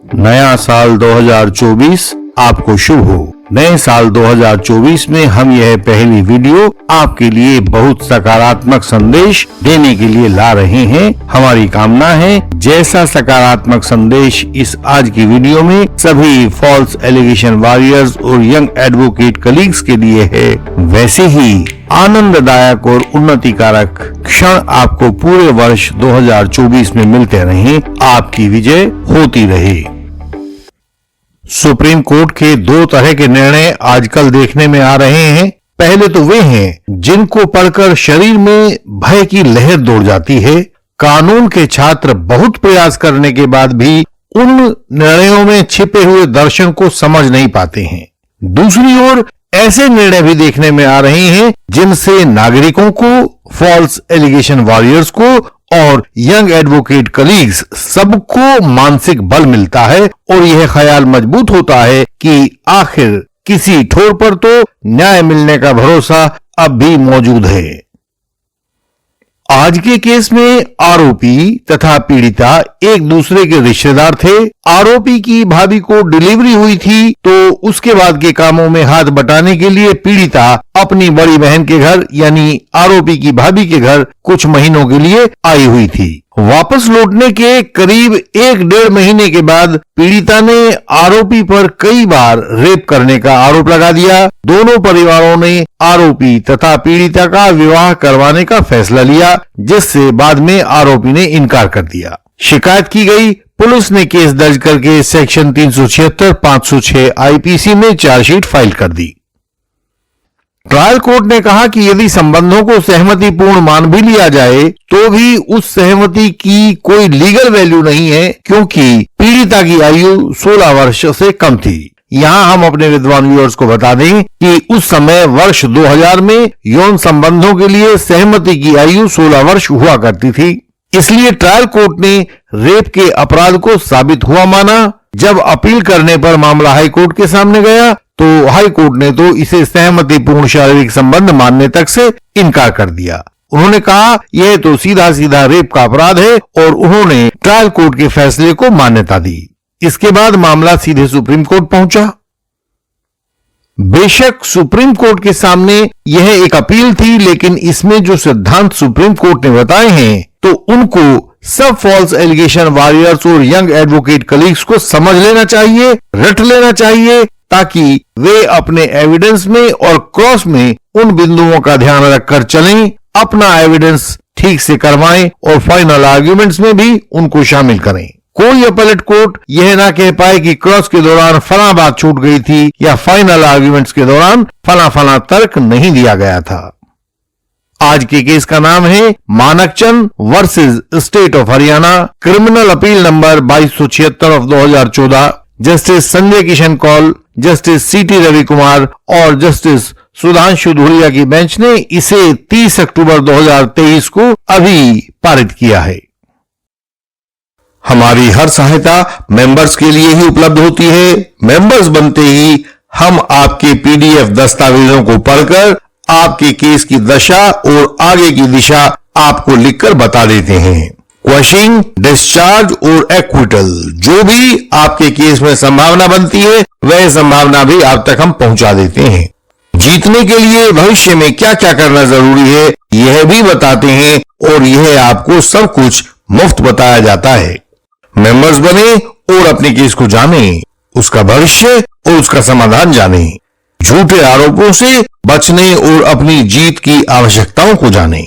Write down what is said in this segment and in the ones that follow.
नया साल 2024 आपको शुभ हो। नए साल 2024 में हम यह पहली वीडियो आपके लिए बहुत सकारात्मक संदेश देने के लिए ला रहे हैं। हमारी कामना है जैसा सकारात्मक संदेश इस आज की वीडियो में सभी फॉल्स एलिगेशन वॉरियर्स और यंग एडवोकेट कलीग्स के लिए है, वैसे ही आनंददायक और उन्नतिकारक क्षण आपको पूरे वर्ष 2024 में मिलते रहें। आपकी विजय होती रहे। सुप्रीम कोर्ट के दो तरह के निर्णय आजकल देखने में आ रहे हैं। पहले तो वे हैं जिनको पढ़कर शरीर में भय की लहर दौड़ जाती है। कानून के छात्र बहुत प्रयास करने के बाद भी उन निर्णयों में छिपे हुए दर्शन को समझ नहीं पाते हैं। दूसरी ओर ऐसे निर्णय भी देखने में आ रहे हैं जिनसे नागरिकों को, फॉल्स एलिगेशन वॉरियर्स को और यंग एडवोकेट कलीग्स सबको मानसिक बल मिलता है और यह ख्याल मजबूत होता है कि आखिर किसी ठोर पर तो न्याय मिलने का भरोसा अब भी मौजूद है। आज के केस में आरोपी तथा पीड़िता एक दूसरे के रिश्तेदार थे। आरोपी की भाभी को डिलीवरी हुई थी तो उसके बाद के कामों में हाथ बटाने के लिए पीड़िता अपनी बड़ी बहन के घर यानी आरोपी की भाभी के घर कुछ महीनों के लिए आई हुई थी। वापस लौटने के करीब 1-1.5 महीने के बाद पीड़िता ने आरोपी पर कई बार रेप करने का आरोप लगा दिया। दोनों परिवारों ने आरोपी तथा पीड़िता का विवाह करवाने का फैसला लिया, जिससे बाद में आरोपी ने इनकार कर दिया। शिकायत की गई। पुलिस ने केस दर्ज करके सेक्शन 376, 506 आईपीसी में चार्जशीट फाइल कर दी। ट्रायल कोर्ट ने कहा कि यदि संबंधों को सहमतिपूर्ण मान भी लिया जाए तो भी उस सहमति की कोई लीगल वैल्यू नहीं है, क्योंकि पीड़िता की आयु 16 वर्ष से कम थी। यहाँ हम अपने विद्वान व्यूअर्स को बता दें कि उस समय वर्ष 2000 में यौन संबंधों के लिए सहमति की आयु 16 वर्ष हुआ करती थी। इसलिए ट्रायल कोर्ट ने रेप के अपराध को साबित हुआ माना। जब अपील करने पर मामला हाई कोर्ट के सामने गया तो हाई कोर्ट ने तो इसे सहमतिपूर्ण शारीरिक संबंध मानने तक से इनकार कर दिया। उन्होंने कहा यह तो सीधा सीधा रेप का अपराध है और उन्होंने ट्रायल कोर्ट के फैसले को मान्यता दी। इसके बाद मामला सीधे सुप्रीम कोर्ट पहुंचा। बेशक सुप्रीम कोर्ट के सामने यह एक अपील थी, लेकिन इसमें जो सिद्धांत सुप्रीम कोर्ट ने बताए हैं तो उनको सब फॉल्स एलिगेशन वॉरियर्स और यंग एडवोकेट कलीग्स को समझ लेना चाहिए, रट लेना चाहिए, ताकि वे अपने एविडेंस में और क्रॉस में उन बिंदुओं का ध्यान रखकर चलें, अपना एविडेंस ठीक से करवाएं और फाइनल आर्ग्यूमेंट्स में भी उनको शामिल करें। कोई अपीलेट कोर्ट यह ना कह पाए कि क्रॉस के दौरान फला बात छूट गई थी या फाइनल आर्ग्यूमेंट्स के दौरान फला तर्क नहीं दिया गया था। आज के केस का नाम है Manakchand versus state of Haryana, criminal appeal number 2276 of 2014। Justice Sanjay Kishan Kaul, justice CT Ravi Kumar और जस्टिस सुधांशु धूलिया की बेंच ने इसे 30 अक्टूबर 2023 को अभी पारित किया है। हमारी हर सहायता मेंबर्स के लिए ही उपलब्ध होती है। मेंबर्स बनते ही हम आपके पीडीएफ दस्तावेजों को पढ़कर आपके केस की दशा और आगे की दिशा आपको लिखकर बता देते हैं। क्वेश्चन, डिस्चार्ज और एक्विटल, जो भी आपके केस में संभावना बनती है वह संभावना भी आप तक हम पहुंचा देते हैं। जीतने के लिए भविष्य में क्या क्या करना जरूरी है यह भी बताते हैं और यह आपको सब कुछ मुफ्त बताया जाता है। मेंबर्स बने और अपने केस को जानें, उसका भविष्य और उसका समाधान जानें, झूठे आरोपों से बचने और अपनी जीत की आवश्यकताओं को जानें।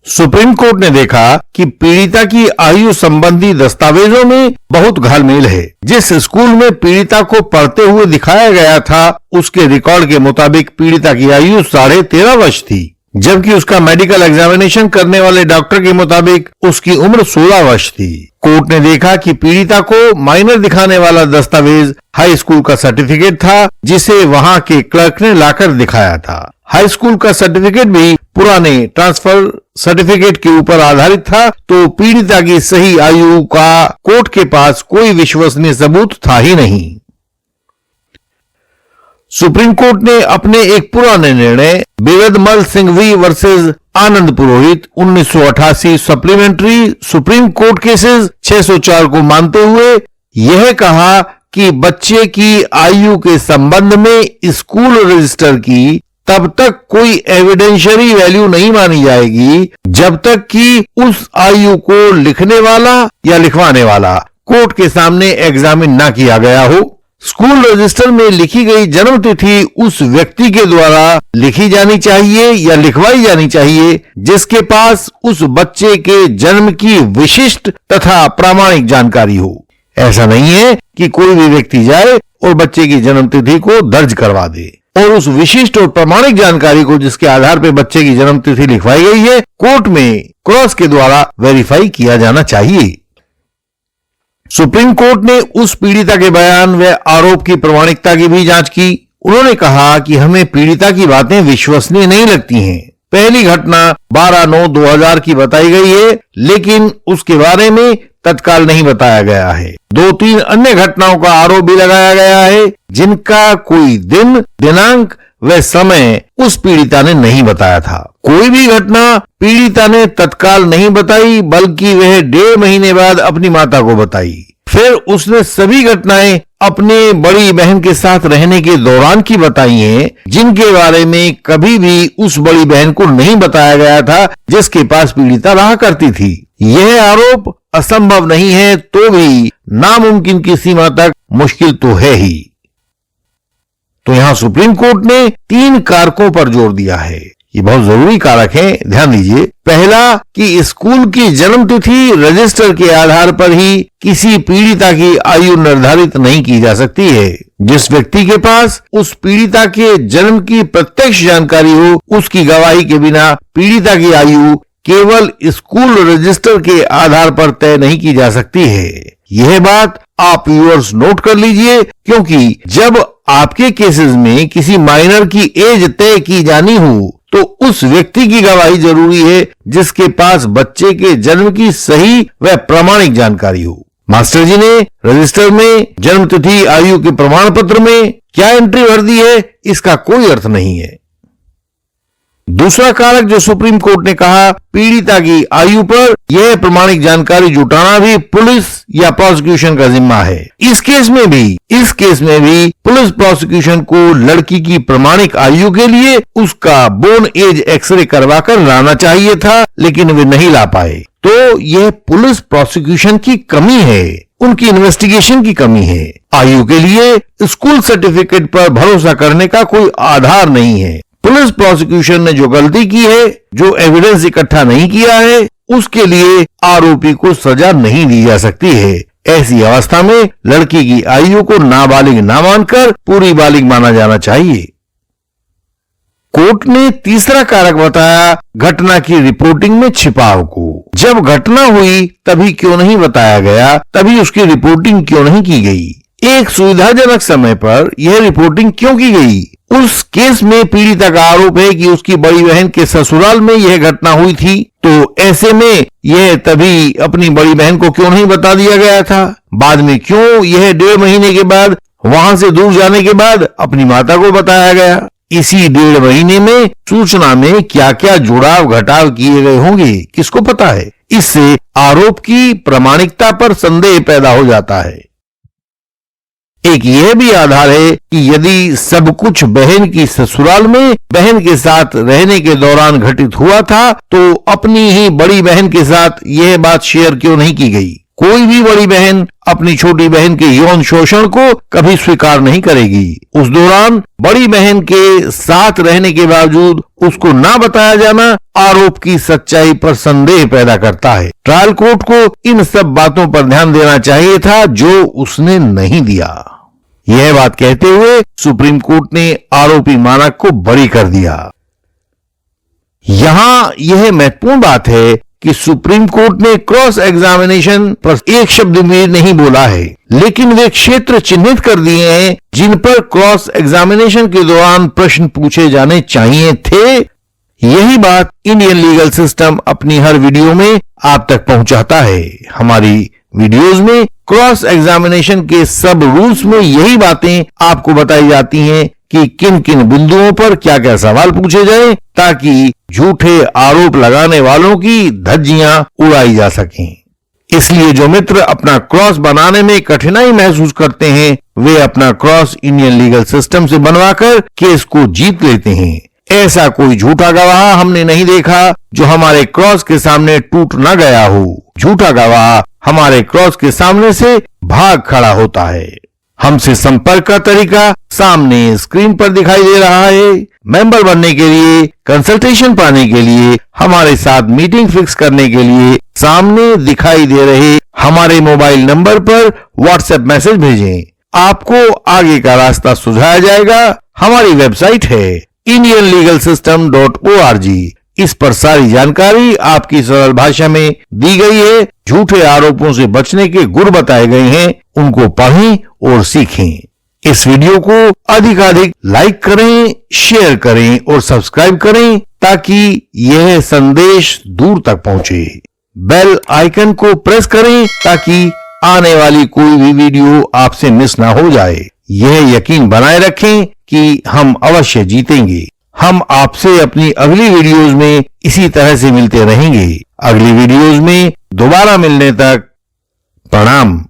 सुप्रीम कोर्ट ने देखा कि पीड़िता की आयु संबंधी दस्तावेजों में बहुत घालमेल है। जिस स्कूल में पीड़िता को पढ़ते हुए दिखाया गया था उसके रिकॉर्ड के मुताबिक पीड़िता की आयु 13.5 वर्ष थी, जबकि उसका मेडिकल एग्जामिनेशन करने वाले डॉक्टर के मुताबिक उसकी उम्र 16 वर्ष थी। कोर्ट ने देखा कि पीड़िता को माइनर दिखाने वाला दस्तावेज हाई स्कूल का सर्टिफिकेट था, जिसे वहां के क्लर्क ने लाकर दिखाया था। हाई स्कूल का सर्टिफिकेट भी पुराने ट्रांसफर सर्टिफिकेट के ऊपर आधारित था, तो पीड़िता की सही आयु का कोर्ट के पास कोई विश्वसनीय सबूत था ही नहीं। सुप्रीम कोर्ट ने अपने एक पुराने निर्णय बेगदमल सिंघवी वर्सेस आनंद पुरोहित 1988 सप्लीमेंट्री सुप्रीम कोर्ट केसेस 604 को मानते हुए यह कहा कि बच्चे की आयु के संबंध में स्कूल रजिस्टर की तब तक कोई एविडेंशियरी वैल्यू नहीं मानी जाएगी जब तक कि उस आयु को लिखने वाला या लिखवाने वाला कोर्ट के सामने एग्जामिन ना किया गया हो। स्कूल रजिस्टर में लिखी गई जन्म तिथि उस व्यक्ति के द्वारा लिखी जानी चाहिए या लिखवाई जानी चाहिए जिसके पास उस बच्चे के जन्म की विशिष्ट तथा प्रामाणिक जानकारी हो। ऐसा नहीं है कि कोई भी व्यक्ति जाए और बच्चे की जन्म तिथि को दर्ज करवा दे और उस विशिष्ट और प्रामाणिक जानकारी को जिसके आधार पर बच्चे की जन्म तिथि लिखवाई गई है कोर्ट में क्रॉस के द्वारा वेरीफाई किया जाना चाहिए। सुप्रीम कोर्ट ने उस पीड़िता के बयान व आरोप की प्रामाणिकता की भी जांच की। उन्होंने कहा कि हमें पीड़िता की बातें विश्वसनीय नहीं लगती हैं। पहली घटना 12/9/2000 की बताई गई है लेकिन उसके बारे में तत्काल नहीं बताया गया है। 2-3 अन्य घटनाओं का आरोप भी लगाया गया है जिनका कोई दिन, दिनांक व समय उस पीड़िता ने नहीं बताया था। कोई भी घटना पीड़िता ने तत्काल नहीं बताई बल्कि वह 1.5 महीने बाद अपनी माता को बताई। फिर उसने सभी घटनाएं अपने बड़ी बहन के साथ रहने के दौरान की बताई हैं जिनके बारे में कभी भी उस बड़ी बहन को नहीं बताया गया था जिसके पास पीड़िता रहा करती थी। यह आरोप असंभव नहीं है तो भी नामुमकिन की सीमा तक मुश्किल तो है ही। तो यहां सुप्रीम कोर्ट ने 3 कारकों पर जोर दिया है। ये बहुत जरूरी कारक है, ध्यान दीजिए। पहला कि स्कूल की जन्म तिथि रजिस्टर के आधार पर ही किसी पीड़िता की आयु निर्धारित नहीं की जा सकती है। जिस व्यक्ति के पास उस पीड़िता के जन्म की प्रत्यक्ष जानकारी हो उसकी गवाही के बिना पीड़िता की आयु केवल स्कूल रजिस्टर के आधार पर तय नहीं की जा सकती है। यह बात आप व्यूअर्स नोट कर लीजिए क्योंकि जब आपके केसेस में किसी माइनर की एज तय की जानी हो तो उस व्यक्ति की गवाही जरूरी है जिसके पास बच्चे के जन्म की सही व प्रामाणिक जानकारी हो। मास्टर जी ने रजिस्टर में जन्म तिथि आयु के प्रमाण पत्र में क्या एंट्री भर दी है इसका कोई अर्थ नहीं है। दूसरा कारक जो सुप्रीम कोर्ट ने कहा, पीड़िता की आयु पर यह प्रमाणिक जानकारी जुटाना भी पुलिस या प्रोसिक्यूशन का जिम्मा है। इस केस में भी पुलिस प्रोसिक्यूशन को लड़की की प्रमाणिक आयु के लिए उसका बोर्न एज एक्सरे करवाकर लाना चाहिए था लेकिन वे नहीं ला पाए। तो यह पुलिस प्रोसिक्यूशन की कमी है, उनकी इन्वेस्टिगेशन की कमी है। आयु के लिए स्कूल सर्टिफिकेट पर भरोसा करने का कोई आधार नहीं है। पुलिस प्रोसिक्यूशन ने जो गलती की है, जो एविडेंस इकट्ठा नहीं किया है, उसके लिए आरोपी को सजा नहीं दी जा सकती है। ऐसी अवस्था में लड़की की आयु को नाबालिग ना मानकर पूरी बालिग माना जाना चाहिए। कोर्ट ने तीसरा कारक बताया घटना की रिपोर्टिंग में छिपाव को। जब घटना हुई तभी क्यों नहीं बताया गया, तभी उसकी रिपोर्टिंग क्यों नहीं की गई, एक सुविधाजनक समय पर यह रिपोर्टिंग क्यों की गई। उस केस में पीड़िता का आरोप है कि उसकी बड़ी बहन के ससुराल में यह घटना हुई थी, तो ऐसे में यह तभी अपनी बड़ी बहन को क्यों नहीं बता दिया गया था। बाद में क्यों यह 1.5 महीने के बाद वहां से दूर जाने के बाद अपनी माता को बताया गया। इसी 1.5 महीने में सूचना में क्या क्या जुड़ाव घटाव किए गए होंगे किसको पता है। इससे आरोप की प्रामाणिकता पर संदेह पैदा हो जाता है। एक यह भी आधार है कि यदि सब कुछ बहन की ससुराल में बहन के साथ रहने के दौरान घटित हुआ था तो अपनी ही बड़ी बहन के साथ यह बात शेयर क्यों नहीं की गई। कोई भी बड़ी बहन अपनी छोटी बहन के यौन शोषण को कभी स्वीकार नहीं करेगी। उस दौरान बड़ी बहन के साथ रहने के बावजूद उसको ना बताया जाना आरोप की सच्चाई पर संदेह पैदा करता है। ट्रायल कोर्ट को इन सब बातों पर ध्यान देना चाहिए था जो उसने नहीं दिया। यह बात कहते हुए सुप्रीम कोर्ट ने आरोपी मानक को बरी कर दिया। यहां यह महत्वपूर्ण बात है कि सुप्रीम कोर्ट ने क्रॉस एग्जामिनेशन पर एक शब्द भी नहीं बोला है, लेकिन वे क्षेत्र चिन्हित कर दिए हैं जिन पर क्रॉस एग्जामिनेशन के दौरान प्रश्न पूछे जाने चाहिए थे। यही बात इंडियन लीगल सिस्टम अपनी हर वीडियो में आप तक पहुंचाता है। हमारी वीडियोस में क्रॉस एग्जामिनेशन के सब रूल्स में यही बातें आपको बताई जाती हैं कि किन किन बिंदुओं पर क्या क्या सवाल पूछे जाएं, ताकि झूठे आरोप लगाने वालों की धज्जियां उड़ाई जा सकें। इसलिए जो मित्र अपना क्रॉस बनाने में कठिनाई महसूस करते हैं, वे अपना क्रॉस इंडियन लीगल सिस्टम से बनवाकर केस को जीत लेते हैं। ऐसा कोई झूठा गवाह हमने नहीं देखा जो हमारे क्रॉस के सामने टूट न गया हो। झूठा गवाह हमारे क्रॉस के सामने से भाग खड़ा होता है। हमसे संपर्क का तरीका सामने स्क्रीन पर दिखाई दे रहा है। मेंबर बनने के लिए, कंसल्टेशन पाने के लिए, हमारे साथ मीटिंग फिक्स करने के लिए सामने दिखाई दे रहे हमारे मोबाइल नंबर पर व्हाट्सएप मैसेज भेजें। आपको आगे का रास्ता सुझाया जाएगा। हमारी वेबसाइट है indianlegalsystem.org। इस पर सारी जानकारी आपकी सरल भाषा में दी गई है। झूठे आरोपों से बचने के गुर बताए गए हैं, उनको पढ़ें और सीखें। इस वीडियो को अधिकाधिक लाइक करें, शेयर करें और सब्सक्राइब करें ताकि यह संदेश दूर तक पहुंचे। बेल आइकन को प्रेस करें ताकि आने वाली कोई भी वीडियो आपसे मिस ना हो जाए। यह यकीन बनाए रखें कि हम अवश्य जीतेंगे। हम आपसे अपनी अगली वीडियोस में इसी तरह से मिलते रहेंगे। अगली वीडियोस में दोबारा मिलने तक प्रणाम।